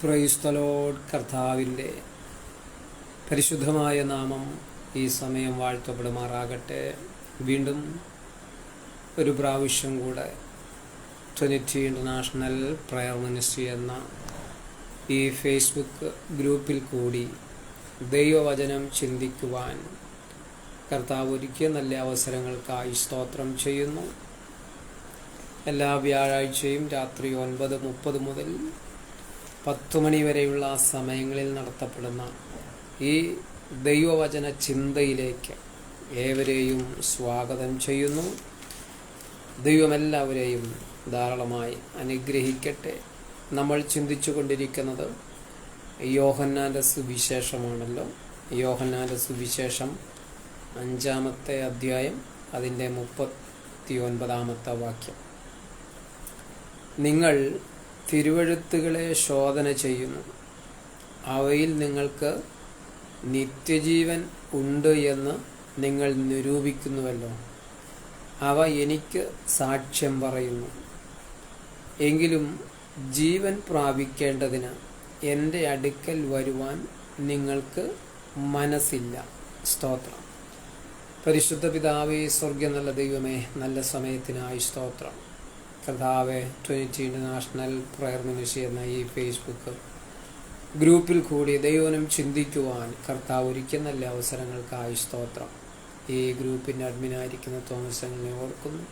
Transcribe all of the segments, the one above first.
Price the Lord. കർത്താവിൻ്റെ പരിശുദ്ധമായ നാമം ഈ സമയം വാഴ്ത്തപ്പെടുമാറാകട്ടെ. വീണ്ടും ഒരു പ്രാവശ്യം കൂടെ ട്രിനിറ്റി ഇൻ്റർനാഷണൽ പ്രയർ മിനിസ്ട്രി എന്ന ഈ ഫേസ്ബുക്ക് ഗ്രൂപ്പിൽ കൂടി ദൈവവചനം ചിന്തിക്കുവാൻ കർത്താവ് ഒരുക്കിയ നല്ല അവസരങ്ങൾക്കായി സ്തോത്രം ചെയ്യുന്നു. എല്ലാ വ്യാഴാഴ്ചയും രാത്രി 9:30 മുതൽ 10 മണി വരെയുള്ള സമയങ്ങളിൽ നടത്തപ്പെടുന്ന ഈ ദൈവവചന ചിന്തയിലേക്ക് ഏവരെയും സ്വാഗതം ചെയ്യുന്നു. ദൈവമെല്ലാവരെയും ധാരാളമായി അനുഗ്രഹിക്കട്ടെ. നമ്മൾ ചിന്തിച്ചു കൊണ്ടിരിക്കുന്നത് യോഹന്നാൻ്റെ സുവിശേഷമാണല്ലോ. യോഹന്നാൻ്റെ സുവിശേഷം 5-ാമത്തെ അധ്യായം, അതിൻ്റെ 39-ാമത്തെ വാക്യം. നിങ്ങൾ തിരുവെഴുത്തുകളെ ശോധന ചെയ്യുന്നു, അവയിൽ നിങ്ങൾക്ക് നിത്യജീവൻ ഉണ്ട് എന്ന് നിങ്ങൾ നിരൂപിക്കുന്നുവല്ലോ. അവ എനിക്ക് സാക്ഷ്യം പറയുന്നു. എങ്കിലും ജീവൻ പ്രാപിക്കേണ്ടതിന് എൻ്റെ അടുക്കൽ വരുവാൻ നിങ്ങൾക്ക് മനസ്സില്ല. സ്തോത്രം. പരിശുദ്ധ പിതാവേ, സ്വർഗ്ഗ നല്ല ദൈവമേ, നല്ല സമയത്തിനായി സ്തോത്രം. കർത്താവെ, ട്രിനിറ്റി ഇൻ്റർനാഷണൽ പ്രയർ മിനിസ്ട്രി എന്ന ഈ ഫേസ്ബുക്ക് ഗ്രൂപ്പിൽ കൂടി ദൈവനം ചിന്തിക്കുവാൻ കർത്താവ് ഒരുക്കിയ നല്ല അവസരങ്ങൾക്കായി സ്തോത്രം. ഈ ഗ്രൂപ്പിൻ്റെ അഡ്മിനായിരിക്കുന്ന തോമസ് അങ്കിളിനെ ഓർക്കുന്നു.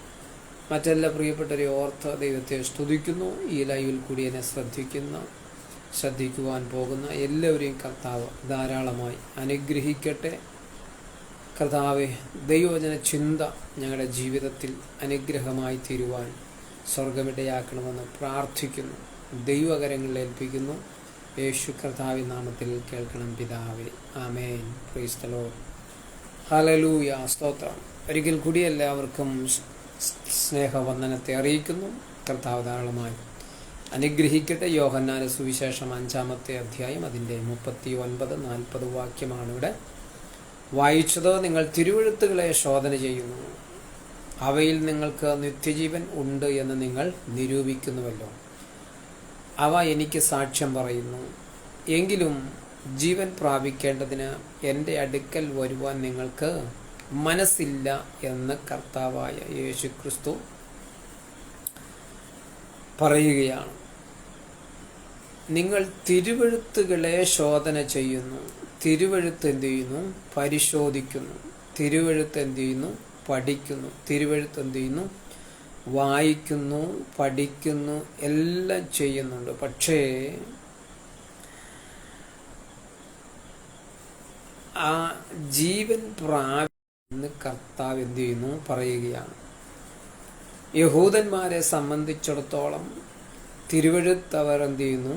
മറ്റെല്ലാ പ്രിയപ്പെട്ടവരെ ഓർത്ത് ദൈവത്തെ സ്തുതിക്കുന്നു. ഈ ലൈവിൽ കൂടി എന്നെ ശ്രദ്ധിക്കുവാൻ പോകുന്ന എല്ലാവരെയും കർത്താവ് ധാരാളമായി അനുഗ്രഹിക്കട്ടെ. കർത്താവെ, ദൈവവചന ചിന്ത ഞങ്ങളുടെ ജീവിതത്തിൽ അനുഗ്രഹമായി തീരുവാൻ സ്വർഗമിടയാക്കണമെന്ന് പ്രാർത്ഥിക്കുന്നു. ദൈവകരങ്ങളിൽ ഏൽപ്പിക്കുന്നു. യേശു കർത്താവിൻ നാമത്തിൽ കേൾക്കണം പിതാവേ. Amen. Praise the lord. Hallelujah. സ്തോത്രം. ഒരിക്കൽ കൂടി എല്ലാവർക്കും സ്നേഹവന്ദനത്തെ അറിയിക്കുന്നു. കർത്താവ് ധാരാളമായി അനുഗ്രഹിക്കട്ടെ. യോഹന്നാന്റെ സുവിശേഷം 5-ാമത്തെ അധ്യായം, അതിൻ്റെ 39-40 വാക്യമാണ് ഇവിടെ വായിച്ചത്. നിങ്ങൾ തിരുവെഴുത്തുകളെ ശോധന ചെയ്യുന്നു, അവയിൽ നിങ്ങൾക്ക് നിത്യജീവൻ ഉണ്ട് എന്ന് നിങ്ങൾ നിരൂപിക്കുന്നുവല്ലോ. അവ എനിക്ക് സാക്ഷ്യം പറയുന്നു. എങ്കിലും ജീവൻ പ്രാപിക്കേണ്ടതിന് എൻ്റെ അടുക്കൽ വരുവാൻ നിങ്ങൾക്ക് മനസ്സില്ല എന്ന് കർത്താവായ യേശു ക്രിസ്തു പറയുകയാണ്. നിങ്ങൾ തിരുവെഴുത്തുകളെ ശോധന ചെയ്യുന്നു. തിരുവെഴുത്ത് എന്ത് ചെയ്യുന്നു? പരിശോധിക്കുന്നു. തിരുവെഴുത്ത് എന്ത് ചെയ്യുന്നു? പഠിക്കുന്നു. തിരുവെഴുത്ത് എന്ത് ചെയ്യുന്നു? വായിക്കുന്നു, പഠിക്കുന്നു, എല്ലാം ചെയ്യുന്നുണ്ട്. പക്ഷേ ആ ജീവൻ പ്രാപിക്കുന്ന കർത്താവ് എന്ത് ചെയ്യുന്നു? പറയുകയാണ്. യഹൂദന്മാരെ സംബന്ധിച്ചിടത്തോളം തിരുവെഴുത്ത് അവർ എന്ത് ചെയ്യുന്നു?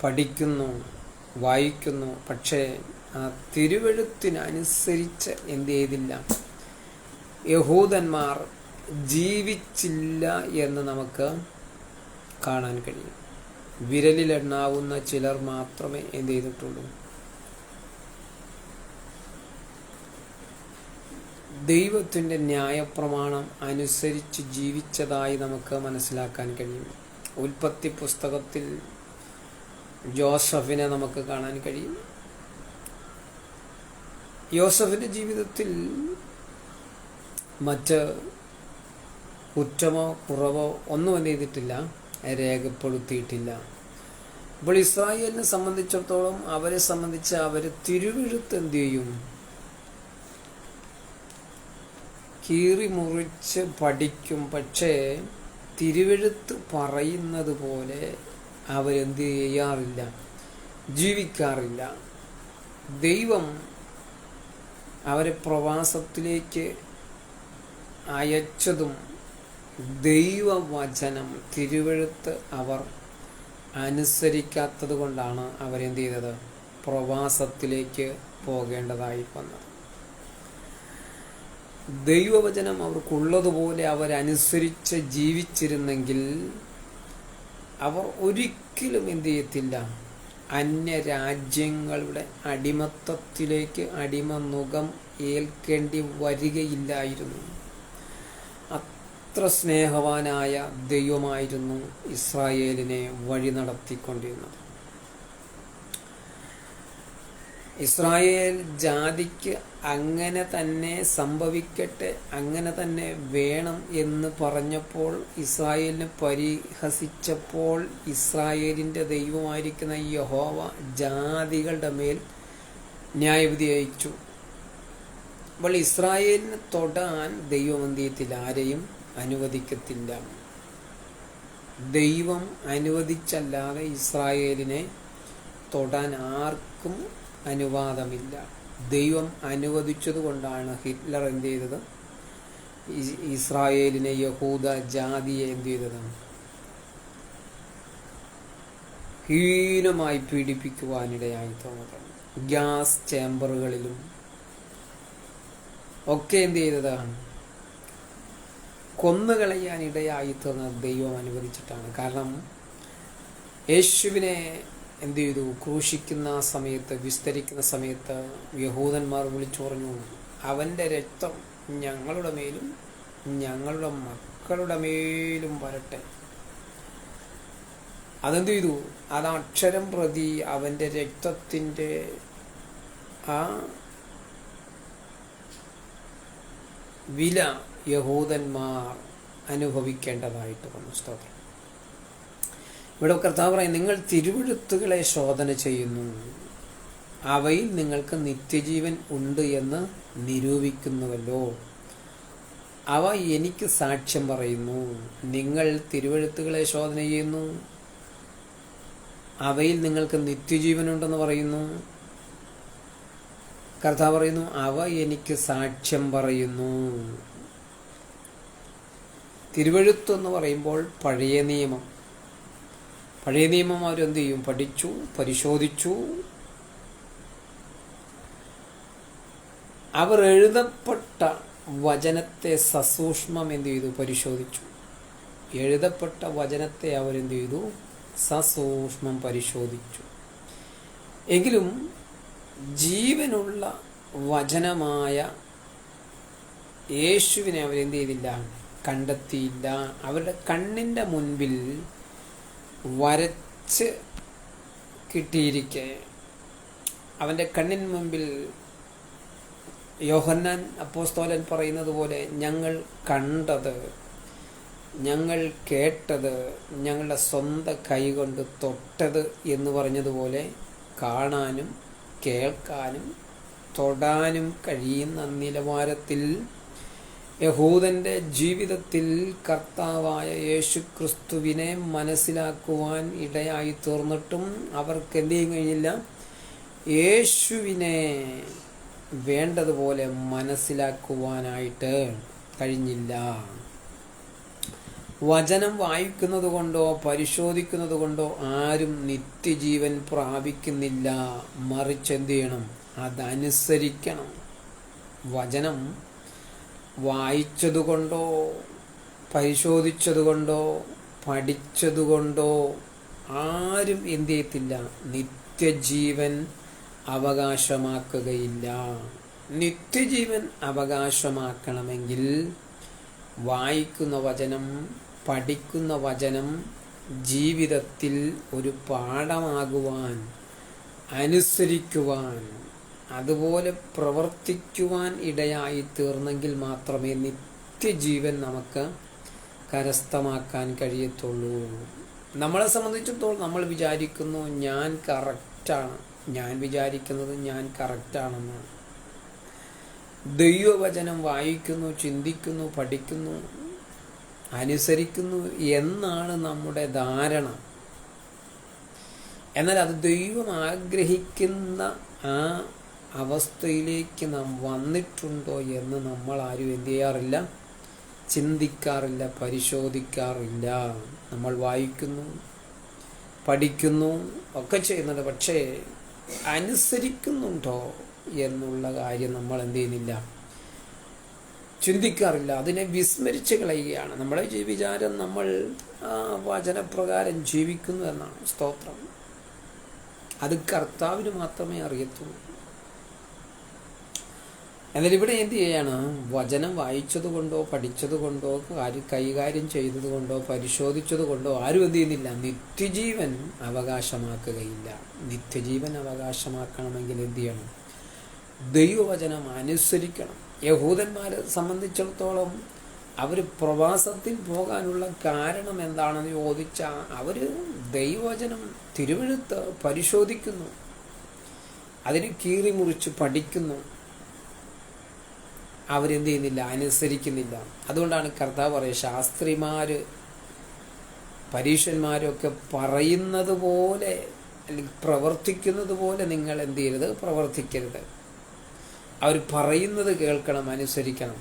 പഠിക്കുന്നു, വായിക്കുന്നു. പക്ഷേ ആ തിരുവെഴുത്തിനനുസരിച്ച് എന്ത് ചെയ്തില്ല? യഹൂദന്മാർ ജീവിച്ചില്ല എന്ന് നമുക്ക് കാണാൻ കഴിയും. വിരലിലെണ്ണാവുന്ന ചിലർ മാത്രമേ എന്ത് ചെയ്തിട്ടുള്ളൂ? ദൈവത്തിൻ്റെ ന്യായപ്രമാണം അനുസരിച്ച് ജീവിച്ചതായി നമുക്ക് മനസ്സിലാക്കാൻ കഴിയും. ഉൽപ്പത്തി പുസ്തകത്തിൽ യോസഫിനെ നമുക്ക് കാണാൻ കഴിയും. യോസഫിൻ്റെ ജീവിതത്തിൽ മറ്റ് കുറ്റമോ കുറവോ ഒന്നും എന്ത് ചെയ്തിട്ടില്ല? രേഖപ്പെടുത്തിയിട്ടില്ല. അപ്പോൾ ഇസ്രായേലിനെ സംബന്ധിച്ചിടത്തോളം അവരെ സംബന്ധിച്ച് അവർ തിരുവെഴുത്ത് എന്ത് ചെയ്യും? കീറി മുറിച്ച് പഠിക്കും. പക്ഷേ തിരുവെഴുത്ത് പറയുന്നത് പോലെ അവരെന്ത് ചെയ്യാറില്ല? ജീവിക്കാറില്ല. ദൈവം അവരെ പ്രവാസത്തിലേക്ക് അയച്ചതും ദൈവവചനം, തിരുവെഴുത്ത് അവർ അനുസരിക്കാത്തത് കൊണ്ടാണ് അവരെന്ത് ചെയ്തത്? പ്രവാസത്തിലേക്ക് പോകേണ്ടതായി വന്നത്. ദൈവവചനം അവർക്കുള്ളതുപോലെ അവരനുസരിച്ച് ജീവിച്ചിരുന്നെങ്കിൽ അവർ ഒരിക്കലും എന്ത് ചെയ്യത്തില്ല? അന്യരാജ്യങ്ങളുടെ അടിമത്തത്തിലേക്ക് അടിമനുഖം ഏൽക്കേണ്ടി വരികയില്ലായിരുന്നു. അത്ര സ്നേഹവാനായ ദൈവമായിരുന്നു ഇസ്രായേലിനെ വഴി നടത്തിക്കൊണ്ടിരുന്നത്. ഇസ്രായേൽ ജാതിക്ക് അങ്ങനെ തന്നെ സംഭവിക്കട്ടെ, അങ്ങനെ തന്നെ വേണം എന്ന് പറഞ്ഞപ്പോൾ, ഇസ്രായേലിനെ പരിഹസിച്ചപ്പോൾ, ഇസ്രായേലിൻ്റെ ദൈവമായിരിക്കുന്ന യഹോവ ജാതികളുടെ മേൽ ന്യായവിധി അയച്ചു. അപ്പോൾ ഇസ്രായേലിനെ തൊടാൻ ദൈവം എന്ത് ചെയ്യത്തില്ല? ആരെയും അനുവദിക്കത്തില്ല. ദൈവം അനുവദിച്ചല്ലാതെ ഇസ്രായേലിനെ തൊടാൻ ആർക്കും അനുവാദമില്ല. ദൈവം അനുവദിച്ചത് കൊണ്ടാണ് ഹിറ്റ്ലർ എന്ത് ചെയ്തത്? ഇസ്രായേലിനെ, യഹൂദ ജാതിയെ എന്ത് ചെയ്തത്? ഹീനമായി പീഡിപ്പിക്കുവാനിടയായി തോന്നുന്നത്. ഗ്യാസ് ചേംബറുകളിലും ഒക്കെ എന്ത് ചെയ്തതാണ്? കൊന്നുകളയാനിടയായി തീർന്നത് ദൈവം അനുവദിച്ചിട്ടാണ്. കാരണം യേശുവിനെ എന്ത് ചെയ്തു? ക്രൂശിക്കുന്ന സമയത്ത്, വിസ്തരിക്കുന്ന സമയത്ത് യഹൂദന്മാർ വിളിച്ചു പറഞ്ഞു, അവൻ്റെ രക്തം ഞങ്ങളുടെ മേലും ഞങ്ങളുടെ മക്കളുടെ മേലും വരട്ടെ. അതെന്ത് ചെയ്തു? അത് അക്ഷരം പ്രതി അവൻ്റെ രക്തത്തിൻ്റെ ആ വില യഹൂദന്മാർ അനുഭവിക്കേണ്ടതായിട്ട് വന്നു. സ്തോത്രം. ഇവിടെ കർത്താവ് പറയും, നിങ്ങൾ തിരുവെഴുത്തുകളെ ശോധന ചെയ്യുന്നു, അവയിൽ നിങ്ങൾക്ക് നിത്യജീവൻ ഉണ്ട് എന്ന് നിരൂപിക്കുന്നുവല്ലോ. അവ എനിക്ക് സാക്ഷ്യം പറയുന്നു. നിങ്ങൾ തിരുവെഴുത്തുകളെ ശോധന ചെയ്യുന്നു, അവയിൽ നിങ്ങൾക്ക് നിത്യജീവനുണ്ടെന്ന് പറയുന്നു. കർത്താവ് പറയുന്നു, അവ എനിക്ക് സാക്ഷ്യം പറയുന്നു. തിരുവെഴുത്തെന്ന് പറയുമ്പോൾ പഴയ നിയമം. പഴയ നിയമം അവരെന്ത് ചെയ്യും? പഠിച്ചു, പരിശോധിച്ചു. അവർ എഴുതപ്പെട്ട വചനത്തെ സസൂക്ഷ്മം എന്ത് ചെയ്തു? പരിശോധിച്ചു. എഴുതപ്പെട്ട വചനത്തെ അവരെന്ത് ചെയ്തു? സസൂക്ഷ്മം പരിശോധിച്ചു. എങ്കിലും ജീവനുള്ള വചനമായ യേശുവിനെ അവരെന്ത് ചെയ്തില്ല? കണ്ടെത്തിയില്ല. അവരുടെ കണ്ണിൻ്റെ മുൻപിൽ വരച്ച് കിട്ടിയിരിക്കെ, അവൻ്റെ കണ്ണിന് മുൻപിൽ യോഹന്നാൻ അപ്പോസ്തലൻ പറയുന്നത് പോലെ, ഞങ്ങൾ കണ്ടത്, ഞങ്ങൾ കേട്ടത്, ഞങ്ങളുടെ സ്വന്തം കൈകൊണ്ട് തൊട്ടത് എന്ന് പറഞ്ഞതുപോലെ കാണാനും കേൾക്കാനും തൊടാനും കഴിയുന്ന നിലവാരത്തിൽ യഹൂദൻ്റെ ജീവിതത്തിൽ കർത്താവായ യേശുക്രിസ്തുവിനെ മനസ്സിലാക്കുവാൻ ഇടയായി തീർന്നിട്ടും അവർക്ക് എന്ത് ചെയ്യാൻ കഴിഞ്ഞില്ല? യേശുവിനെ വേണ്ടതുപോലെ മനസ്സിലാക്കുവാനായിട്ട് കഴിഞ്ഞില്ല. വചനം വായിക്കുന്നത് കൊണ്ടോ പരിശോധിക്കുന്നത് കൊണ്ടോ ആരും നിത്യജീവൻ പ്രാപിക്കുന്നില്ല. മറിച്ച് എന്ത് ചെയ്യണം? അതനുസരിക്കണം. വചനം വായിച്ചതുകൊണ്ടോ പരിശോധിച്ചതുകൊണ്ടോ പഠിച്ചതുകൊണ്ടോ ആരും എന്ത് ചെയ്യത്തില്ല? നിത്യജീവൻ അവകാശമാക്കുകയില്ല. നിത്യജീവൻ അവകാശമാക്കണമെങ്കിൽ വായിക്കുന്ന വചനം, പഠിക്കുന്ന വചനം ജീവിതത്തിൽ ഒരു പാഠമാകുവാൻ, അനുസരിക്കുവാൻ, അതുപോലെ പ്രവർത്തിക്കുവാൻ ഇടയായി തീർന്നെങ്കിൽ മാത്രമേ നിത്യജീവൻ നമുക്ക് കരസ്ഥമാക്കാൻ കഴിയത്തുള്ളൂ. നമ്മളെ സംബന്ധിച്ചിടത്തോളം നമ്മൾ വിചാരിക്കുന്നു ഞാൻ കറക്റ്റാണ്, ഞാൻ വിചാരിക്കുന്നത് ഞാൻ കറക്റ്റാണെന്നാണ്. ദൈവവചനം വായിക്കുന്നു, ചിന്തിക്കുന്നു, പഠിക്കുന്നു, അനുസരിക്കുന്നു എന്നാണ് നമ്മുടെ ധാരണ. എന്നാൽ അത് ദൈവം ആഗ്രഹിക്കുന്ന ആ അവസ്ഥയിലേക്ക് നാം വന്നിട്ടുണ്ടോ എന്ന് നമ്മൾ ആരും എന്ത് ചെയ്യാറില്ല? ചിന്തിക്കാറില്ല, പരിശോധിക്കാറില്ല. നമ്മൾ വായിക്കുന്നു, പഠിക്കുന്നു, ഒക്കെ ചെയ്യുന്നുണ്ട്. പക്ഷേ അനുസരിക്കുന്നുണ്ടോ എന്നുള്ള കാര്യം നമ്മൾ എന്ത് ചെയ്യുന്നില്ല? ചിന്തിക്കാറില്ല. അതിനെ വിസ്മരിച്ച് കളയുകയാണ്. നമ്മുടെ വിചാരം നമ്മൾ വചനപ്രകാരം ജീവിക്കുന്നു എന്നാണ്. സ്തോത്രം. അത് കർത്താവിന് മാത്രമേ അറിയത്തുള്ളൂ. എന്നാൽ ഇവിടെ എന്ത് ചെയ്യാണ്? വചനം വായിച്ചത് കൊണ്ടോ പഠിച്ചത് കൊണ്ടോ കൈകാര്യം ചെയ്തത് കൊണ്ടോ പരിശോധിച്ചത് കൊണ്ടോ ആരും എന്ത് ചെയ്യുന്നില്ല? നിത്യജീവൻ അവകാശമാക്കുകയില്ല. നിത്യജീവൻ അവകാശമാക്കണമെങ്കിൽ എന്ത് ചെയ്യണം? ദൈവവചനം അനുസരിക്കണം. യഹൂദന്മാരെ സംബന്ധിച്ചിടത്തോളം അവർ പ്രവാസത്തിൽ പോകാനുള്ള കാരണം എന്താണെന്ന് ചോദിച്ചാൽ അവർ ദൈവവചനം തിരുവെഴുത്ത് പരിശോധിക്കുന്നു, അതിന് കീറി മുറിച്ച് പഠിക്കുന്നു. അവരെന്ത് ചെയ്യുന്നില്ല? അനുസരിക്കുന്നില്ല. അതുകൊണ്ടാണ് കർത്താവ് പറയുക, ശാസ്ത്രിമാര് പരീക്ഷന്മാരൊക്കെ പറയുന്നത് പോലെ അല്ലെങ്കിൽ പ്രവർത്തിക്കുന്നത് പോലെ നിങ്ങൾ എന്ത് ചെയ്യരുത്? പ്രവർത്തിക്കരുത്. അവർ പറയുന്നത് കേൾക്കണം, അനുസരിക്കണം.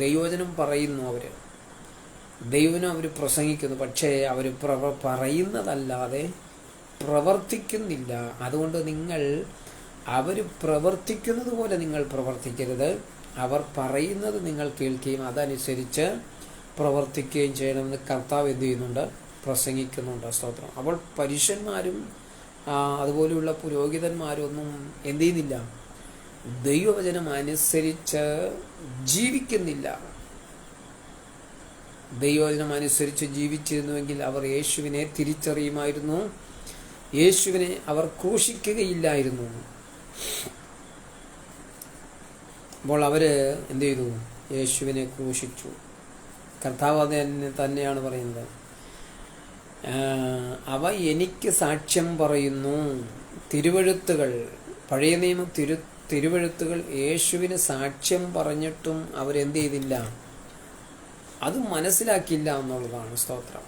ദൈവവചനം പറയുന്നു, ദൈവനും അവർ പ്രസംഗിക്കുന്നു, പക്ഷേ അവർ പറയുന്നതല്ലാതെ പ്രവർത്തിക്കുന്നില്ല. അതുകൊണ്ട് നിങ്ങൾ അവർ പ്രവർത്തിക്കുന്നത് പോലെ നിങ്ങൾ പ്രവർത്തിക്കരുത്. അവർ പറയുന്നത് നിങ്ങൾ കേൾക്കുകയും അതനുസരിച്ച് പ്രവർത്തിക്കുകയും ചെയ്യണമെന്ന് കർത്താവ് എന്ത് ചെയ്യുന്നുണ്ട്? പ്രസംഗിക്കുന്നുണ്ട്. സ്തോത്രം. അപ്പോൾ പരീക്ഷന്മാരും അതുപോലെയുള്ള പുരോഹിതന്മാരൊന്നും എന്ത് ചെയ്യുന്നില്ല? ദൈവവചനം അനുസരിച്ച് ജീവിക്കുന്നില്ല. ദൈവവചനം അനുസരിച്ച് ജീവിച്ചിരുന്നുവെങ്കിൽ അവർ യേശുവിനെ തിരിച്ചറിയുമായിരുന്നു, യേശുവിനെ അവർ ക്രൂശിക്കുകയില്ലായിരുന്നു. അപ്പോൾ അവര് എന്ത് ചെയ്തു? യേശുവിനെ ക്രൂശിച്ചു. കർത്താവ് അത് തന്നെയാണ് പറയുന്നത്, അവ എനിക്ക് സാക്ഷ്യം പറയുന്നു. തിരുവെഴുത്തുകൾ, പഴയ നിയമ തിരുവെഴുത്തുകൾ യേശുവിന് സാക്ഷ്യം പറഞ്ഞിട്ടും അവരെന്ത് ചെയ്തില്ല? അത് മനസ്സിലാക്കിയില്ല എന്നുള്ളതാണ്. സ്തോത്രം.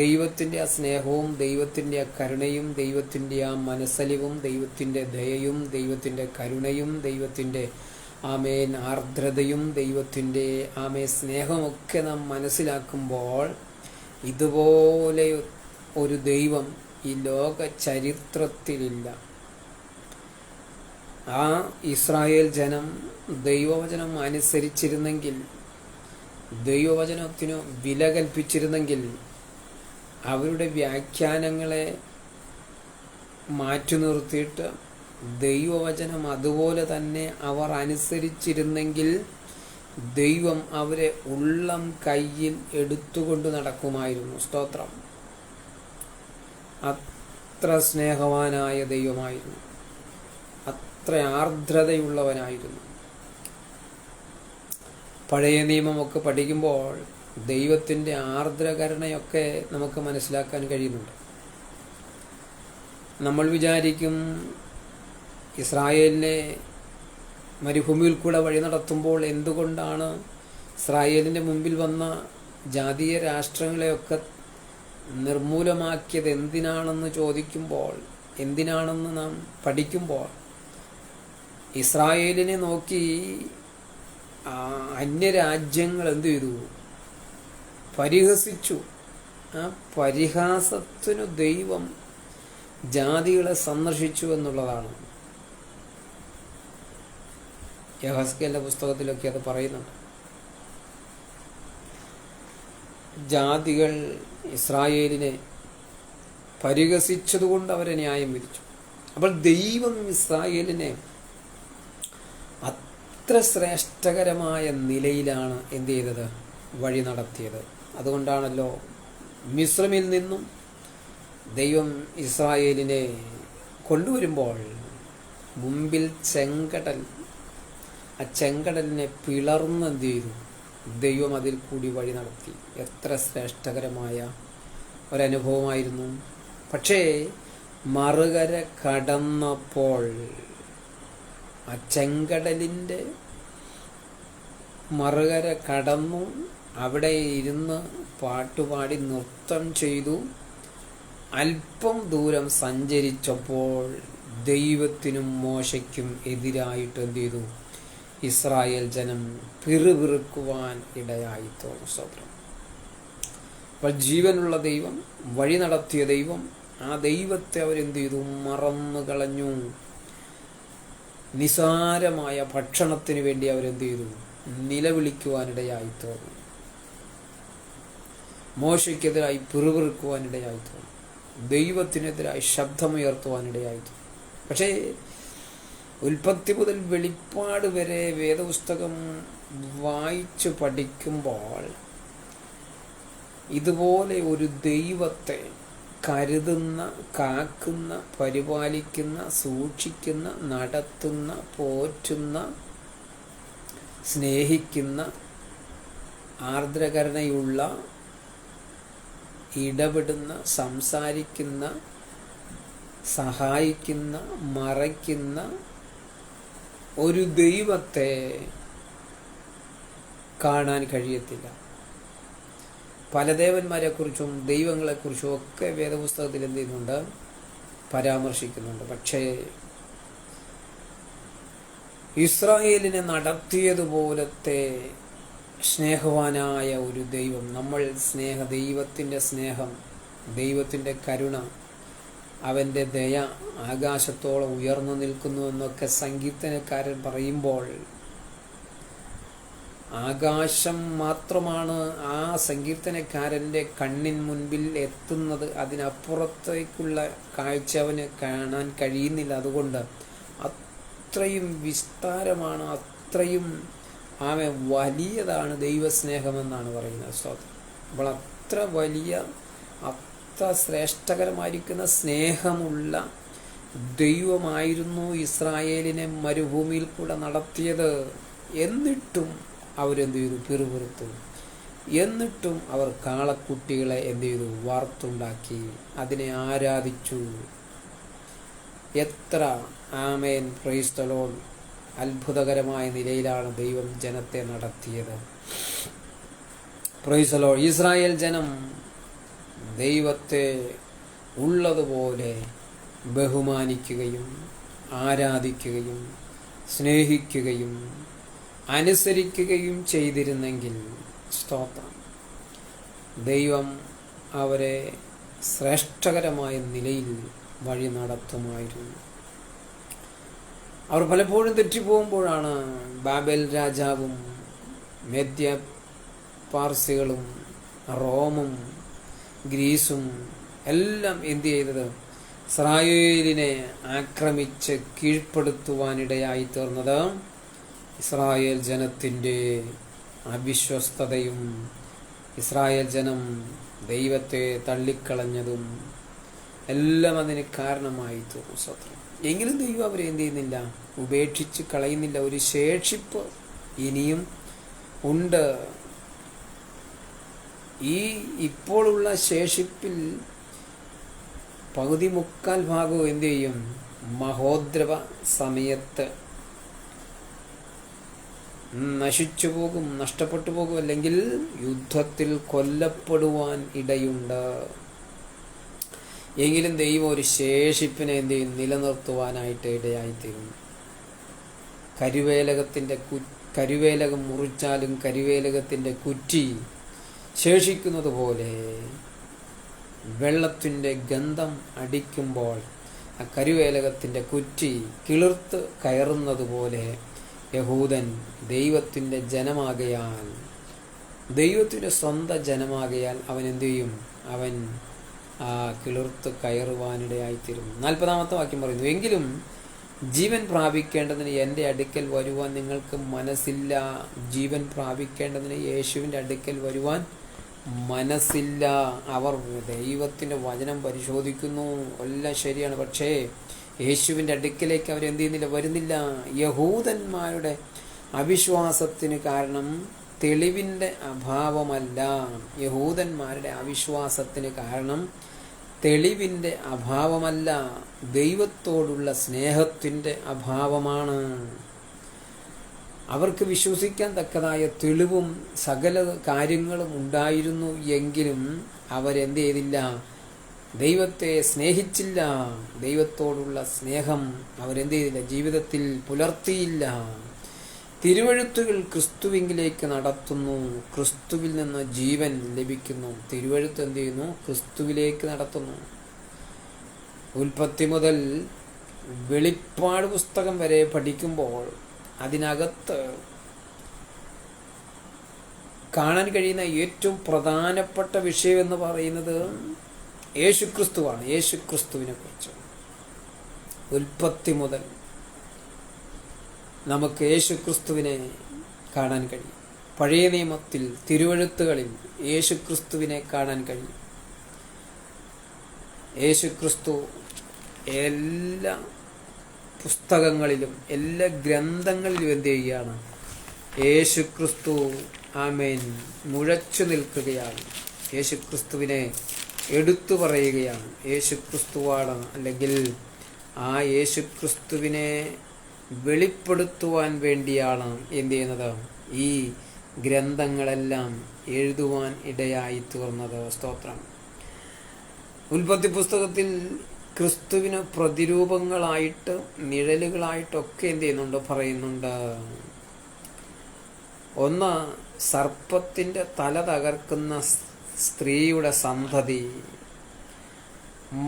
ദൈവത്തിൻ്റെ ആ സ്നേഹവും ദൈവത്തിൻ്റെ ആ കരുണയും ദൈവത്തിൻ്റെ ആ മനസ്സലിവും ദൈവത്തിൻ്റെ ദയയും ദൈവത്തിൻ്റെ കരുണയും ദൈവത്തിൻ്റെ ആർദ്രതയും ദൈവത്തിൻ്റെ സ്നേഹമൊക്കെ നാം മനസ്സിലാക്കുമ്പോൾ ഇതുപോലെ ഒരു ദൈവം ഈ ലോക ചരിത്രത്തിലില്ല. ആ ഇസ്രായേൽ ജനം ദൈവവചനം അനുസരിച്ചിരുന്നെങ്കിൽ, ദൈവവചനത്തിനു വില കൽപ്പിച്ചിരുന്നെങ്കിൽ, അവരുടെ വ്യാഖ്യാനങ്ങളെ മാറ്റി നിർത്തിയിട്ട് ദൈവവചനം അതുപോലെ തന്നെ അവർ അനുസരിച്ചിരുന്നെങ്കിൽ ദൈവം അവരെ ഉള്ളം കയ്യിൽ എടുത്തുകൊണ്ട് നടക്കുമായിരുന്നു. സ്തോത്രം. അത്ര സ്നേഹവാനായ ദൈവമായിരുന്നു, അത്ര ആർദ്രതയുള്ളവനായിരുന്നു. പഴയ നിയമമൊക്കെ പഠിക്കുമ്പോൾ ദൈവത്തിൻ്റെ ആർദ്രകരുണയൊക്കെ നമുക്ക് മനസ്സിലാക്കാൻ കഴിയുന്നുണ്ട്. നമ്മൾ വിചാരിക്കും ഇസ്രായേലിനെ മരുഭൂമിയിൽ കൂടെ വഴി നടത്തുമ്പോൾ എന്തുകൊണ്ടാണ് ഇസ്രായേലിൻ്റെ മുമ്പിൽ വന്ന ജാതീയ രാഷ്ട്രങ്ങളെയൊക്കെ നിർമൂലമാക്കിയത് എന്തിനാണെന്ന് ചോദിക്കുമ്പോൾ, എന്തിനാണെന്ന് നാം പഠിക്കുമ്പോൾ, ഇസ്രായേലിനെ നോക്കി അന്യരാജ്യങ്ങൾ എന്തു ചെയ്തു? പരിഹസിച്ചു. ആ പരിഹാസത്തിനു ദൈവം ജാതികളെ സന്ദർശിച്ചു എന്നുള്ളതാണ്. യഹസ്കേലിന്റെ പുസ്തകത്തിലൊക്കെ അത് പറയുന്നുണ്ട്. ജാതികൾ ഇസ്രായേലിനെ പരിഹസിച്ചതുകൊണ്ട് അവരെ ന്യായം വിധിച്ചു. അപ്പോൾ ദൈവം ഇസ്രായേലിനെ അത്ര ശ്രേഷ്ഠകരമായ നിലയിലാണ് എന്ത് ചെയ്തത്? വഴി നടത്തിയത്. അതുകൊണ്ടാണല്ലോ മിസ്രമിൽ നിന്നും ദൈവം ഇസ്രായേലിനെ കൊണ്ടുവരുമ്പോൾ മുമ്പിൽ ചെങ്കടൽ, ആ ചെങ്കടലിനെ പിളർന്ന് എന്ത് ചെയ്തു? ദൈവം അതിൽ കൂടി വഴി നടത്തി. എത്ര ശ്രേഷ്ഠകരമായ ഒരനുഭവമായിരുന്നു. പക്ഷേ മറുകര കടന്നപ്പോൾ ആ ചെങ്കടലിൻ്റെ മറുകര കടന്നു, അവിടെ ഇരുന്ന് പാട്ടുപാടി നൃത്തം ചെയ്തു. അല്പം ദൂരം സഞ്ചരിച്ചപ്പോൾ ദൈവത്തിനും മോശയ്ക്കും എതിരായിട്ട് എന്ത് ചെയ്തു? ഇസ്രായേൽ ജനം പിറുപിറുക്കുവാൻ ഇടയായി തോന്നും. അപ്പോൾ ജീവനുള്ള ദൈവം, വഴി നടത്തിയ ദൈവം, ആ ദൈവത്തെ അവരെന്ത് ചെയ്തു? മറന്നു കളഞ്ഞു. നിസാരമായ ഭക്ഷണത്തിന് വേണ്ടി അവരെന്ത് ചെയ്തു? നിലവിളിക്കുവാനിടയായി തോന്നി. മോശയ്ക്കെതിരായി പിറുപിറുക്കുവാനിടയായി തോന്നി. ദൈവത്തിനെതിരായി ശബ്ദമുയർത്തുവാനിടയായി തോന്നി. പക്ഷേ ഉൽപ്പത്തി മുതൽ വെളിപ്പാട് വരെ വേദപുസ്തകം വായിച്ചു പഠിക്കുമ്പോൾ ഇതുപോലെ ഒരു ദൈവത്തെ കരുതുന്ന, കാക്കുന്ന, പരിപാലിക്കുന്ന, സൂക്ഷിക്കുന്ന, നടത്തുന്ന, പോറ്റുന്ന, സ്നേഹിക്കുന്ന, ആർദ്രകരുണയുള്ള, ഇടപെടുന്ന, സംസാരിക്കുന്ന, സഹായിക്കുന്ന, മറയ്ക്കുന്ന ഒരു ദൈവത്തെ കാണാൻ കഴിയത്തില്ല. പല ദേവന്മാരെക്കുറിച്ചും ദൈവങ്ങളെക്കുറിച്ചും ഒക്കെ വേദപുസ്തകത്തിൽ എന്ത് ചെയ്യുന്നുണ്ട്? പരാമർശിക്കുന്നുണ്ട്. പക്ഷേ ഇസ്രായേലിനെ നടത്തിയതുപോലത്തെ സ്നേഹവാനായ ഒരു ദൈവം, ദൈവത്തിൻ്റെ സ്നേഹം, ദൈവത്തിൻ്റെ കരുണ, അവൻ്റെ ദയ ആകാശത്തോളം ഉയർന്നു നിൽക്കുന്നു എന്നൊക്കെ സങ്കീർത്തനക്കാരൻ പറയുമ്പോൾ ആകാശം മാത്രമാണ് ആ സങ്കീർത്തനക്കാരൻ്റെ കണ്ണിൻ മുൻപിൽ എത്തുന്നത്. അതിനപ്പുറത്തേക്കുള്ള കാഴ്ച അവന് കാണാൻ കഴിയുന്നില്ല. അതുകൊണ്ട് അത്രയും വിസ്താരമാണ്, അത്രയും വലിയതാണ് ദൈവസ്നേഹമെന്നാണ് പറയുന്നത്. സ്തോത്രം. അപ്പോൾ അത്ര വലിയ, അത്ര ശ്രേഷ്ഠകരമായിരിക്കുന്ന സ്നേഹമുള്ള ദൈവമായിരുന്നു ഇസ്രായേലിനെ മരുഭൂമിയിൽ കൂടെ നടത്തിയത്. എന്നിട്ടും അവരെന്ത് ചെയ്തു? പിറുപിറുത്തു. എന്നിട്ടും അവർ കാളക്കുട്ടികളെ എന്ത് ചെയ്തു? വാർത്തുണ്ടാക്കി, അതിനെ ആരാധിച്ചു. എത്ര ആമേൻ, പ്രൈസ് ദി ലോർഡ്, അത്ഭുതകരമായ നിലയിലാണ് ദൈവം ജനത്തെ നടത്തിയത്. Price the Lord. ഇസ്രായേൽ ജനം ദൈവത്തെ ഉള്ളതുപോലെ ബഹുമാനിക്കുകയും ആരാധിക്കുകയും സ്നേഹിക്കുകയും അനുസരിക്കുകയും ചെയ്തിരുന്നെങ്കിൽ, സ്തോത്രം, ദൈവം അവരെ ശ്രേഷ്ഠകരമായ നിലയിൽ വഴി നടത്തുമായിരുന്നു. അവർ പലപ്പോഴും തെറ്റിപ്പോകുമ്പോഴാണ് ബാബേൽ രാജാവും മേദ്യ പാർസികളും റോമും ഗ്രീസും എല്ലാം എന്ത് ചെയ്തത്? ഇസ്രായേലിനെ ആക്രമിച്ച് കീഴ്പ്പെടുത്തുവാനിടയായി തീർന്നത്. ഇസ്രായേൽ ജനത്തിൻ്റെ അവിശ്വസ്തതയും ഇസ്രായേൽ ജനം ദൈവത്തെ തള്ളിക്കളഞ്ഞതും എല്ലാം അതിന് കാരണമായി തീർന്നു. സത്യം. എങ്കിലും ദൈവം അവരെ എന്ത് ചെയ്യുന്നില്ല? ഉപേക്ഷിച്ച് കളയുന്നില്ല. ഒരു ശേഷിപ്പ് ഇനിയും ഉണ്ട്. ഈ ഇപ്പോഴുള്ള ശേഷിപ്പിൽ പകുതി മുക്കാൽ ഭാഗവും എന്ത് ചെയ്യും? മഹോദ്രവ സമയത്ത് നശിച്ചു പോകും, നഷ്ടപ്പെട്ടു പോകും, അല്ലെങ്കിൽ യുദ്ധത്തിൽ കൊല്ലപ്പെടുവാൻ ഇടയുണ്ട്. എങ്കിലും ദൈവം ഒരു ശേഷിപ്പിനെ എന്ത് ചെയ്യും? നിലനിർത്തുവാനായിട്ട് ഇടയായിത്തീരും. കരുവേലകം മുറിച്ചാലും കരുവേലകത്തിൻ്റെ കുറ്റി ശേഷിക്കുന്നത് പോലെ വെള്ളത്തിൻ്റെ ഗന്ധം അടിക്കുമ്പോൾ ആ കരുവേലകത്തിൻ്റെ കുറ്റി കിളിർത്ത് കയറുന്നത് പോലെ യഹൂദൻ ദൈവത്തിൻ്റെ ജനമാകയാൽ, ദൈവത്തിൻ്റെ സ്വന്തം ജനമാകയാൽ അവൻ എന്തു ചെയ്യും? അവൻ ആ കിളിർത്ത് കയറുവാനിടയായിത്തീരും. 40-ാമത്തെ വാക്യം പറയുന്നു, എങ്കിലും ജീവൻ പ്രാപിക്കേണ്ടതിന് എൻ്റെ അടുക്കൽ വരുവാൻ നിങ്ങൾക്ക് മനസ്സില്ല. ജീവൻ പ്രാപിക്കേണ്ടതിന് യേശുവിൻ്റെ അടുക്കൽ വരുവാൻ മനസ്സില്ല. അവർ ദൈവത്തിൻ്റെ വചനം പരിശോധിക്കുന്നു, എല്ലാം ശരിയാണ്, പക്ഷേ യേശുവിൻ്റെ അടുക്കലേക്ക് അവരെന്ത് ചെയ്യുന്നില്ല? വരുന്നില്ല. യഹൂദന്മാരുടെ അവിശ്വാസത്തിന് കാരണം തെളിവിൻ്റെ അഭാവമല്ല. യഹൂദന്മാരുടെ അവിശ്വാസത്തിന് കാരണം തെളിവിൻ്റെ അഭാവമല്ല, ദൈവത്തോടുള്ള സ്നേഹത്തിൻ്റെ അഭാവമാണ്. അവർക്ക് വിശ്വസിക്കാൻ തക്കതായ തെളിവും സകല കാര്യങ്ങളും ഉണ്ടായിരുന്നു എങ്കിലും അവരെന്ത് ചെയ്തില്ല? ദൈവത്തെ സ്നേഹിച്ചില്ല. ദൈവത്തോടുള്ള സ്നേഹം അവരെന്ത് ചെയ്തില്ല? ജീവിതത്തിൽ പുലർത്തിയില്ല. തിരുവെഴുത്തുകൾ ക്രിസ്തുവിലേക്ക് നടത്തുന്നു, ക്രിസ്തുവിൽ നിന്ന് ജീവൻ ലഭിക്കുന്നു. തിരുവെഴുത്ത് എന്ത് ചെയ്യുന്നു? ക്രിസ്തുവിലേക്ക് നടത്തുന്നു. ഉൽപ്പത്തി മുതൽ വെളിപ്പാട് പുസ്തകം വരെ പഠിക്കുമ്പോൾ അതിനകത്ത് കാണാൻ കഴിയുന്ന ഏറ്റവും പ്രധാനപ്പെട്ട വിഷയം എന്ന് പറയുന്നത് യേശുക്രിസ്തുവാണ്. യേശുക്രിസ്തുവിനെ കുറിച്ച് ഉൽപ്പത്തി മുതൽ നമുക്ക് യേശുക്രിസ്തുവിനെ കാണാൻ കഴിയും. പഴയ നിയമത്തിൽ തിരുവെഴുത്തുകളിൽ യേശുക്രിസ്തുവിനെ കാണാൻ കഴിയും. യേശുക്രിസ്തു എല്ലാ പുസ്തകങ്ങളിലും എല്ലാ ഗ്രന്ഥങ്ങളിലും എന്ത് ചെയ്യുകയാണ്? യേശുക്രിസ്തു ആമേൻ മുഴച്ചു നിൽക്കുകയാണ്. യേശുക്രിസ്തുവിനെ എടുത്തു പറയുകയാണ്. യേശുക്രിസ്തുവാണ്, അല്ലെങ്കിൽ ആ യേശുക്രിസ്തുവിനെ വെളിപ്പെടുത്തുവാൻ വേണ്ടിയാണ് എന്ത് ചെയ്യുന്നത്? ഈ ഗ്രന്ഥങ്ങളെല്ലാം എഴുതുവാൻ ഇടയായി തീർന്നത്. സ്തോത്രം. ഉൽപ്പത്തി പുസ്തകത്തിൽ ക്രിസ്തുവിന് പ്രതിരൂപങ്ങളായിട്ട് നിഴലുകളായിട്ടൊക്കെ എന്ത് ചെയ്യുന്നുണ്ട്? പറയുന്നുണ്ട്. ഒന്ന്, സർപ്പത്തിൻ്റെ തല തകർക്കുന്ന സ്ത്രീയുടെ സന്തതി,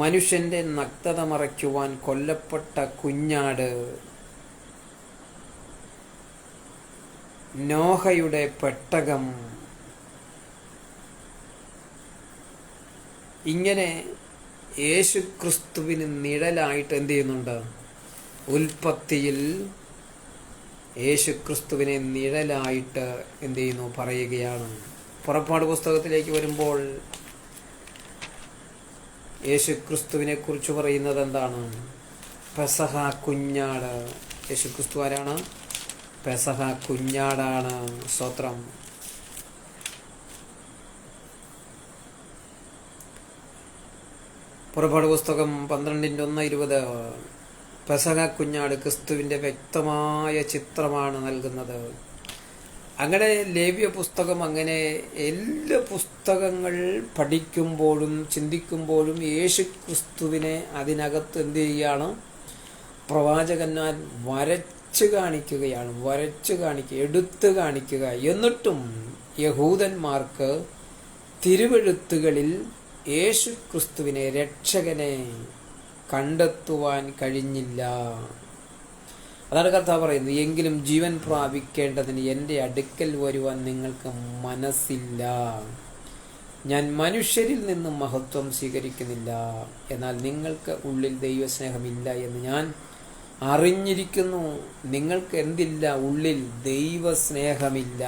മനുഷ്യന്റെ നഗ്നത മറയ്ക്കുവാൻ കൊല്ലപ്പെട്ട കുഞ്ഞാട്, നോഹയുടെ പെട്ടകം, ഇങ്ങനെ യേശുക്രിസ്തുവിന് നിഴലായിട്ട് എന്ത് ചെയ്യുന്നുണ്ട്? ഉൽപ്പത്തിയിൽ യേശുക്രിസ്തുവിനെ നിഴലായിട്ട് എന്ത് ചെയ്യുന്നു? പറയുകയാണ്. പുറപ്പാട് പുസ്തകത്തിലേക്ക് വരുമ്പോൾ യേശുക്രിസ്തുവിനെ കുറിച്ച് പറയുന്നത് എന്താണ്? പെസഹ കുഞ്ഞാട്. യേശുക്രിസ്തു ആരാണ്? പെസഹ കുഞ്ഞാടാണ്. സ്തോത്രം. പുറപ്പാട് പുസ്തകം 12:1-20 പെസഹ കുഞ്ഞാട് ക്രിസ്തുവിൻ്റെ വ്യക്തമായ ചിത്രമാണ് നൽകുന്നത്. അങ്ങനെ ലേവ്യ പുസ്തകം, അങ്ങനെ എല്ലാ പുസ്തകങ്ങൾ പഠിക്കുമ്പോഴും ചിന്തിക്കുമ്പോഴും യേശു ക്രിസ്തുവിനെ അതിനകത്ത് എന്ത് ചെയ്യുകയാണ്? പ്രവാചകന്മാർ വരച്ച് കാണിക്കുക, എടുത്തു കാണിക്കുക. എന്നിട്ടും യഹൂദന്മാർക്ക് തിരുവെഴുത്തുകളിൽ യേശു ക്രിസ്തുവിനെ, രക്ഷകനെ കണ്ടെത്തുവാൻ കഴിഞ്ഞില്ല. അതാണ് കർത്താവ് പറയുന്നത്, എങ്കിലും ജീവൻ പ്രാപിക്കേണ്ടതിന് എൻ്റെ അടുക്കൽ വരുവാൻ നിങ്ങൾക്ക് മനസ്സില്ല. ഞാൻ മനുഷ്യരിൽ നിന്നും മഹത്വം സ്വീകരിക്കുന്നില്ല, എന്നാൽ നിങ്ങൾക്ക് ഉള്ളിൽ ദൈവസ്നേഹമില്ല എന്ന് ഞാൻ അറിഞ്ഞിരിക്കുന്നു. നിങ്ങൾക്ക് എന്തില്ല? ഉള്ളിൽ ദൈവസ്നേഹമില്ല.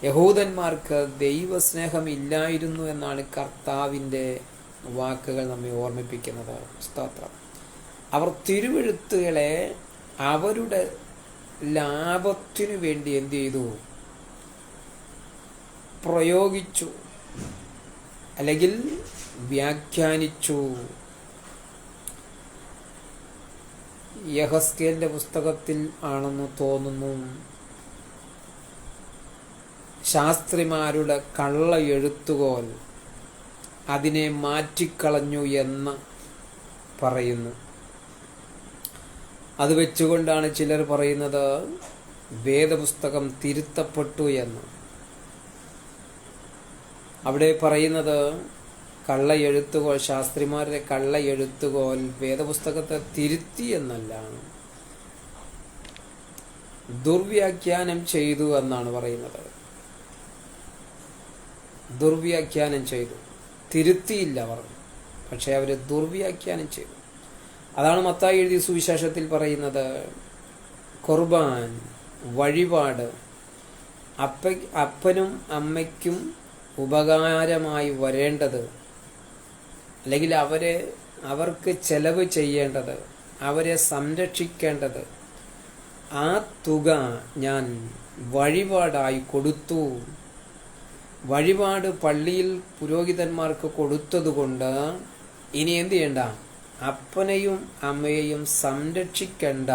യഹൂദന്മാർക്ക് ദൈവസ്നേഹമില്ലായിരുന്നു എന്നാണ് കർത്താവിൻ്റെ വാക്കുകൾ നമ്മെ ഓർമ്മിപ്പിക്കുന്നത്. സ്തോത്രം. അവർ തിരുവെഴുത്തുകളെ അവരുടെ ലാഭത്തിനു വേണ്ടി എന്ത് ചെയ്തു? പ്രയോഗിച്ചു, അല്ലെങ്കിൽ വ്യാഖ്യാനിച്ചു. യെഹെസ്കേലിന്റെ പുസ്തകത്തിൽ ആണെന്ന് തോന്നുന്നു, ശാസ്ത്രിമാരുടെ കള്ള എഴുത്തുകോൽ അതിനെ മാറ്റിക്കളഞ്ഞു എന്ന് പറയുന്നു. അത് വെച്ചുകൊണ്ടാണ് ചിലർ പറയുന്നത് വേദപുസ്തകം തിരുത്തപ്പെട്ടു എന്ന്. അവിടെ പറയുന്നത് കള്ള എഴുത്തുകോൽ, ശാസ്ത്രിമാരുടെ കള്ള എഴുത്തുകോൽ വേദപുസ്തകത്തെ തിരുത്തി എന്നല്ല, ദുർവ്യാഖ്യാനം ചെയ്തു എന്നാണ് പറയുന്നത്. ദുർവ്യാഖ്യാനം ചെയ്തു, തിരുത്തിയില്ല അവർ, പക്ഷെ അവർ ദുർവ്യാഖ്യാനം ചെയ്തു. അതാണ് മത്തായി എഴുതിയ സുവിശേഷത്തിൽ പറയുന്നത്, ഖുർബാൻ, വഴിപാട് അപ്പനും അമ്മയ്ക്കും ഉപകാരമായി വരേണ്ടത്, അല്ലെങ്കിൽ അവർക്ക് ചെലവ് ചെയ്യേണ്ടത്, അവരെ സംരക്ഷിക്കേണ്ടത്, ആ തുക ഞാൻ വഴിപാടായി കൊടുത്തു. വഴിപാട് പള്ളിയിൽ പുരോഹിതന്മാർക്ക് കൊടുത്തതുകൊണ്ട് ഇനി എന്ത് ചെയ്യണ്ട? അപ്പനെയും അമ്മയെയും സംരക്ഷിക്കണ്ട.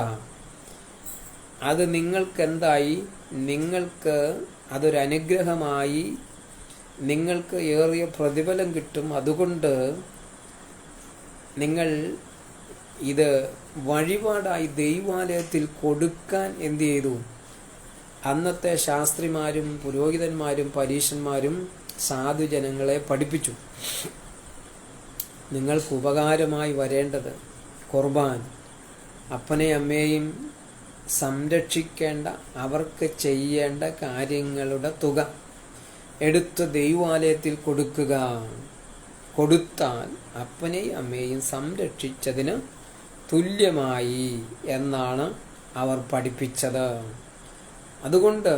അത് നിങ്ങൾക്കെന്തായി? നിങ്ങൾക്ക് അതൊരനുഗ്രഹമായി, നിങ്ങൾക്ക് ഏറിയ പ്രതിഫലം കിട്ടും. അതുകൊണ്ട് നിങ്ങൾ ഇത് വഴിപാടായി ദൈവാലയത്തിൽ കൊടുക്കാൻ എന്ത് ചെയ്തു? അന്നത്തെ ശാസ്ത്രിമാരും പുരോഹിതന്മാരും പരീശന്മാരും സാധുജനങ്ങളെ പഠിപ്പിച്ചു. നിങ്ങൾക്ക് ഉപകാരമായി വരേണ്ടത് ഖുർബാൻ, അപ്പനെ അമ്മയെയും സംരക്ഷിക്കേണ്ട, അവർക്ക് ചെയ്യേണ്ട കാര്യങ്ങളുടെ തുക എടുത്ത് ദൈവാലയത്തിൽ കൊടുക്കുക. കൊടുത്താൽ അപ്പനെയും അമ്മയെയും സംരക്ഷിച്ചതിന് തുല്യമായി എന്നാണ് അവർ പഠിപ്പിച്ചത്. അതുകൊണ്ട്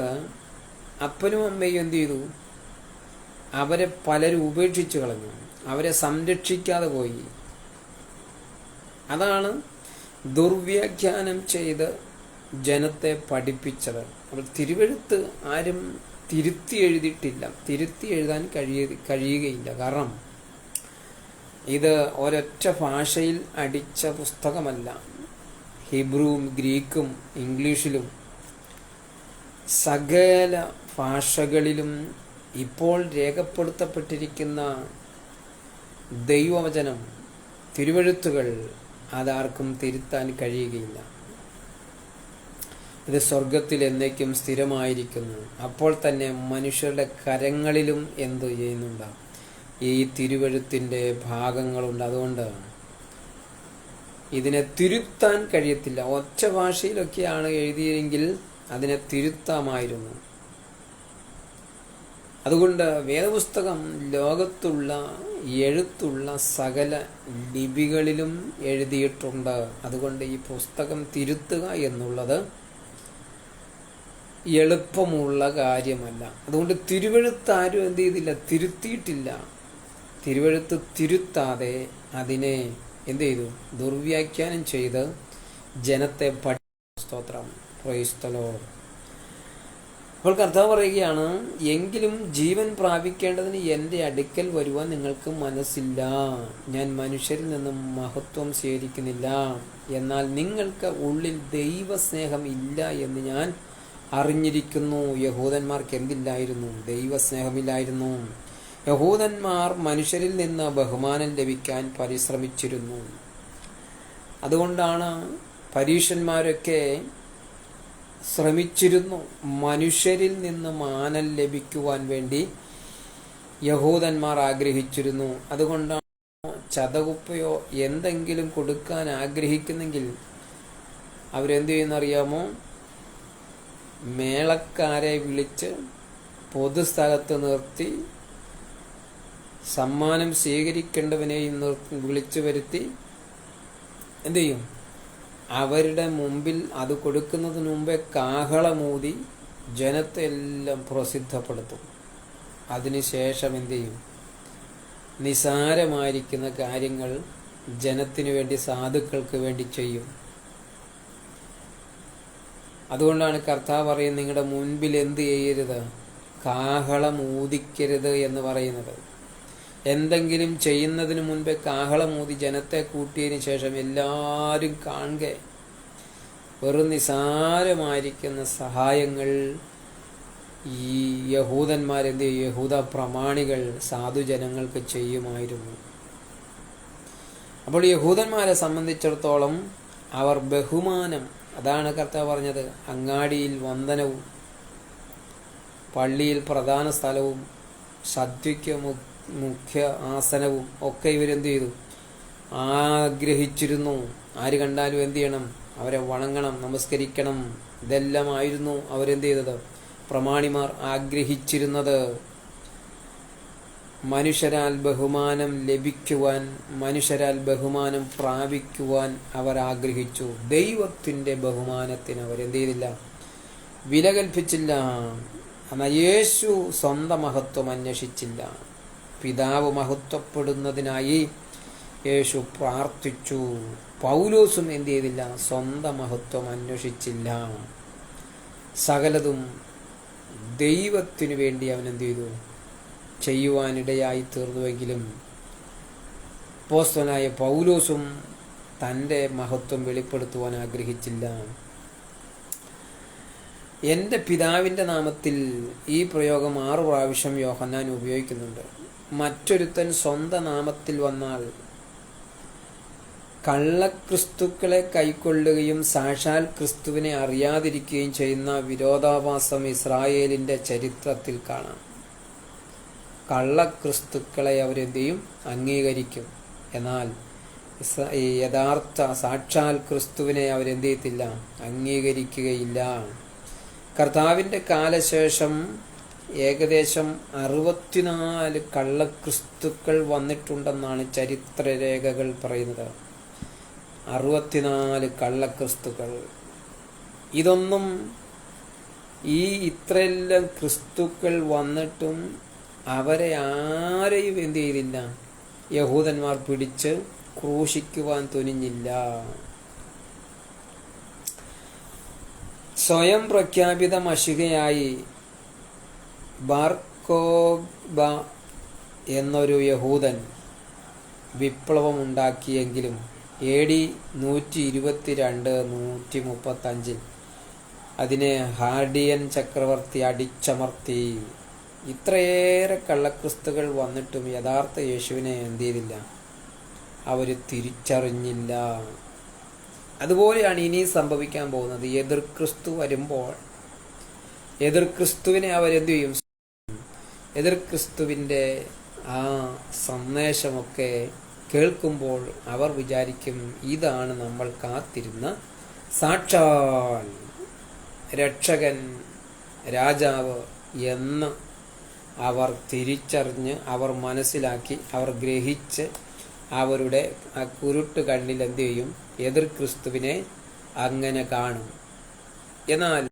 അപ്പനും അമ്മയും എന്ത് ചെയ്തു? അവരെ പലരും ഉപേക്ഷിച്ചു കളഞ്ഞു, അവരെ സംരക്ഷിക്കാതെ പോയി. അതാണ് ദുർവ്യാഖ്യാനം ചെയ്ത് ജനത്തെ പഠിപ്പിച്ചത്. അപ്പോൾ തിരുവെഴുത്ത് ആരും തിരുത്തി എഴുതിയിട്ടില്ല, തിരുത്തി എഴുതാൻ കഴിയുകയില്ല. കാരണം ഇത് ഒരൊറ്റ ഭാഷയിൽ അടിച്ച പുസ്തകമല്ല. ഹീബ്രുവും ഗ്രീക്കും ഇംഗ്ലീഷിലും സകല ഭാഷകളിലും ഇപ്പോൾ രേഖപ്പെടുത്തപ്പെട്ടിരിക്കുന്ന ദൈവവചനം, തിരുവെഴുത്തുകൾ, അതാർക്കും തിരുത്താൻ കഴിയുകയില്ല. ഇത് സ്വർഗത്തിൽ എന്നേക്കും സ്ഥിരമായിരിക്കുന്നു. അപ്പോൾ തന്നെ മനുഷ്യരുടെ കരങ്ങളിലും എന്തു ചെയ്യുന്നുണ്ട്? ഈ തിരുവെഴുത്തിൻ്റെ ഭാഗങ്ങളുണ്ട്. അതുകൊണ്ട് ഇതിനെ തിരുത്താൻ കഴിയത്തില്ല. ഒറ്റ ഭാഷയിലൊക്കെയാണ് എഴുതിയെങ്കിൽ അതിനെ തിരുത്താമായിരുന്നു. അതുകൊണ്ട് വേദപുസ്തകം ലോകത്തുള്ള എഴുത്തുള്ള സകല ലിപികളിലും എഴുതിയിട്ടുണ്ട്. അതുകൊണ്ട് ഈ പുസ്തകം തിരുത്തുക എന്നുള്ളത് എളുപ്പമുള്ള കാര്യമല്ല. അതുകൊണ്ട് തിരുവെഴുത്ത് ആരും എന്ത് ചെയ്തില്ല? തിരുത്തിയിട്ടില്ല. തിരുവെഴുത്ത് തിരുത്താതെ അതിനെ എന്ത് ചെയ്തു? ദുർവ്യാഖ്യാനം ചെയ്ത് ജനത്തെ സ്തോത്രം, പ്രൈസ് ദി ലോർഡ്. അപ്പോൾ കർത്താവ് പറയുകയാണ്, എങ്കിലും ജീവൻ പ്രാപിക്കേണ്ടതിന് എൻ്റെ അടുക്കൽ വരുവാൻ നിങ്ങൾക്ക് മനസ്സില്ല. ഞാൻ മനുഷ്യരിൽ നിന്നും മഹത്വം സ്വീകരിക്കുന്നില്ല. എന്നാൽ നിങ്ങൾക്ക് ഉള്ളിൽ ദൈവസ്നേഹം ഇല്ല എന്ന് ഞാൻ അറിഞ്ഞിരിക്കുന്നു. യഹൂദന്മാർക്ക് എന്തില്ലായിരുന്നു? ദൈവസ്നേഹമില്ലായിരുന്നു. യഹൂദന്മാർ മനുഷ്യരിൽ നിന്ന് ബഹുമാനം ലഭിക്കാൻ പരിശ്രമിച്ചിരുന്നു. അതുകൊണ്ടാണ് പരീശന്മാരൊക്കെ ശ്രമിച്ചിരുന്നു. മനുഷ്യരിൽ നിന്ന് മാനം ലഭിക്കുവാൻ വേണ്ടി യഹൂദന്മാർ ആഗ്രഹിച്ചിരുന്നു. അതുകൊണ്ടാണ് ചതകുപ്പയോ എന്തെങ്കിലും കൊടുക്കാൻ ആഗ്രഹിക്കുന്നെങ്കിൽ അവരെന്ത് ചെയ്യുന്നറിയാമോ? മേളക്കാരെ വിളിച്ച് പൊതുസ്ഥലത്ത് നിർത്തി സമ്മാനം സ്വീകരിക്കേണ്ടവനെയും വിളിച്ചു വരുത്തി എന്തു ചെയ്യും? അവരുടെ മുമ്പിൽ അത് കൊടുക്കുന്നതിന് മുമ്പേ കാഹളമൂതി ജനത്തെ എല്ലാം പ്രസിദ്ധപ്പെടുത്തും. അതിനുശേഷം എന്തു ചെയ്യും? നിസാരമായിരിക്കുന്ന കാര്യങ്ങൾ ജനത്തിനു വേണ്ടി, സാധുക്കൾക്ക് വേണ്ടി ചെയ്യും. അതുകൊണ്ടാണ് കർത്താവ് പറയുന്നത്, നിങ്ങളുടെ മുൻപിൽ എന്ത് ചെയ്യരുത്? കാഹളം ഊതിക്കരുത് എന്ന് പറയുന്നത്. എന്തെങ്കിലും ചെയ്യുന്നതിന് മുൻപേ കാഹളമൂതി ജനത്തെ കൂട്ടിയതിന് ശേഷം എല്ലാവരും കാണുക വെറും നിസാരമായിരിക്കുന്ന സഹായങ്ങൾ ഈ യഹൂദന്മാരെന്ത് ചെയ്യും? യഹൂദ പ്രമാണികൾ സാധുജനങ്ങൾക്ക് ചെയ്യുമായിരുന്നു. അപ്പോൾ യഹൂദന്മാരെ സംബന്ധിച്ചിടത്തോളം അവർ ബഹുമാനം, അതാണ് കർത്താവ് പറഞ്ഞത്, അങ്ങാടിയിൽ വന്ദനവും പള്ളിയിൽ പ്രധാന സ്ഥലവും സദ്യയ്ക്ക് മുഖ്യ ആസനവും ഒക്കെ ഇവരെന്ത് ചെയ്തു? ആഗ്രഹിച്ചിരുന്നു. ആര് കണ്ടാലും എന്ത് ചെയ്യണം? അവരെ വണങ്ങണം, നമസ്കരിക്കണം. ഇതെല്ലാമായിരുന്നു അവരെന്ത് ചെയ്തത്? പ്രമാണിമാർ ആഗ്രഹിച്ചിരുന്നത്. മനുഷ്യരാൽ ബഹുമാനം ലഭിക്കുവാൻ, മനുഷ്യരാൽ ബഹുമാനം പ്രാപിക്കുവാൻ അവർ ആഗ്രഹിച്ചു. ദൈവത്തിൻ്റെ ബഹുമാനത്തിന് അവരെന്ത് ചെയ്തില്ല? വില കൽപ്പിച്ചില്ല. എന്നാൽ യേശു സ്വന്തം മഹത്വം അന്വേഷിച്ചില്ല. പിതാവ് മഹത്വപ്പെടുന്നതിനായി യേശു പ്രാർത്ഥിച്ചു. പൗലോസും എന്ത് ചെയ്തില്ല? സ്വന്തം മഹത്വം അന്വേഷിച്ചില്ല. സകലതും ദൈവത്തിനു വേണ്ടി അവൻ എന്ത് ചെയ്തു? ചെയ്യുവാനിടയായി തീർന്നുവെങ്കിലും അപ്പോസ്തലനായ പൗലോസും തൻ്റെ മഹത്വം വെളിപ്പെടുത്തുവാൻ ആഗ്രഹിച്ചില്ല. എൻ്റെ പിതാവിൻ്റെ നാമത്തിൽ ഈ പ്രയോഗം 6 പ്രാവശ്യം യോഹന്നാൻ ഉപയോഗിക്കുന്നുണ്ട്. മറ്റൊരുത്തൻ സ്വന്തം നാമത്തിൽ വന്നാൽ കള്ളക്രിസ്തുക്കളെ കൈക്കൊള്ളുകയും സാക്ഷാൽ ക്രിസ്തുവിനെ അറിയാതിരിക്കുകയും ചെയ്യുന്ന വിരോധാഭാസം ഇസ്രായേലിൻ്റെ ചരിത്രത്തിൽ കാണാം. കള്ളക്രിസ്തുക്കളെ അവരെന്ത് ചെയ്യും? അംഗീകരിക്കും. എന്നാൽ യഥാർത്ഥ സാക്ഷാൽ ക്രിസ്തുവിനെ അവരെന്ത് ചെയ്യത്തില്ല? അംഗീകരിക്കുകയില്ല. കർത്താവിൻ്റെ കാലശേഷം ഏകദേശം 64 കള്ളക്രിസ്തുക്കൾ വന്നിട്ടുണ്ടെന്നാണ് ചരിത്രരേഖകൾ പറയുന്നത്. 64 കള്ളക്രിസ്തുക്കൾ. ഇതൊന്നും ഇത്രയെല്ലാം ക്രിസ്തുക്കൾ വന്നിട്ടും അവരെ ആരെയും എന്ത് ചെയ്തില്ല? യഹൂദന്മാർ പിടിച്ച് ക്രൂശിക്കുവാൻ തുനിഞ്ഞില്ല. സ്വയം പ്രഖ്യാപിത മശിഹയായി ബാർക്കോബ എന്നൊരു യഹൂദൻ വിപ്ലവമുണ്ടാക്കിയെങ്കിലും AD 122-135 അതിനെ ഹാർഡിയൻ ചക്രവർത്തി അടിച്ചമർത്തി. ഇത്രയേറെ കള്ളക്രിസ്തുകൾ വന്നിട്ടും യഥാർത്ഥ യേശുവിനെ എന്ത് ചെയ്തില്ല? അവർ തിരിച്ചറിഞ്ഞില്ല. അതുപോലെയാണ് ഇനി സംഭവിക്കാൻ പോകുന്നത്. എതിർ ക്രിസ്തു വരുമ്പോൾ എതിർ ക്രിസ്തുവിനെ അവരെന്ത് ചെയ്യും? എതിർ ക്രിസ്തുവിൻ്റെ ആ സന്ദേശമൊക്കെ കേൾക്കുമ്പോൾ അവർ വിചാരിക്കും, ഇതാണ് നമ്മൾ കാത്തിരുന്ന സാക്ഷാൽ രക്ഷകൻ, രാജാവ് എന്ന് അവർ തിരിച്ചറിഞ്ഞ്, അവർ മനസ്സിലാക്കി, അവർ ഗ്രഹിച്ച് അവരുടെ ആ കുരുട്ട് കണ്ണിൽ എന്ത് ചെയ്യും? എതിർ ക്രിസ്തുവിനെ അങ്ങനെ കാണും. എന്നാൽ